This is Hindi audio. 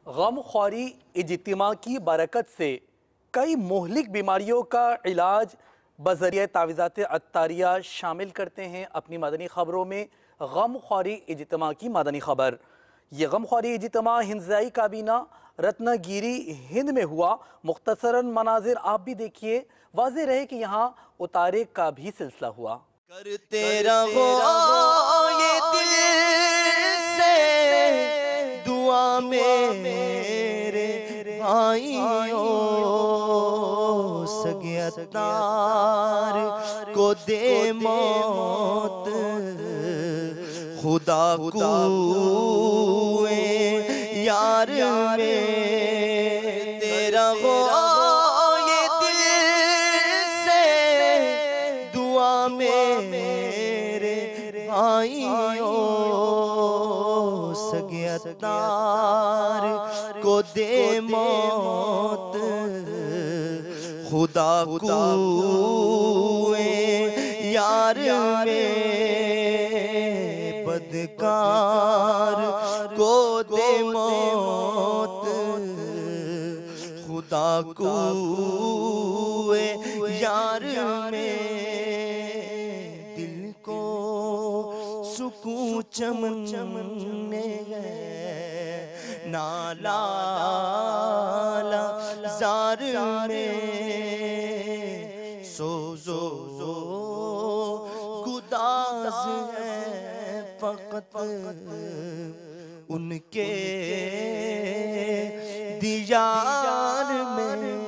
गमख्वारी इज्तिमा की बरकत से कई मोहलिक बीमारियों का इलाज बज़रिए तावीज़ात अत्तारिया शामिल करते हैं अपनी मदनी ख़बरों में। गमख्वारी इज्तिमा की मदनी ख़बर। ये गमख्वारी इज्तिमा हिंदज़ाई काबीना रत्नागिरी हिंद में हुआ। मुख्तसरन मनाजिर आप भी देखिए, वाज़ेह रहे कि यहाँ उतारे का भी सिलसिला हुआ। करते रहो ये दिल से दुआ मेरे भाइयों, सगे अत्तार को दे मौत, खुदा कुए यार में तेरा हो ये दिल से दुआ मेरे भाइयों, सगे अत्तार को दे मौत, खुदा कुए यार में बदकार को दे मौत, खुदा कुए यार में दिल को सुकून चमने नाला जार में सोजो गुदाज है फकत उनके दीयार में।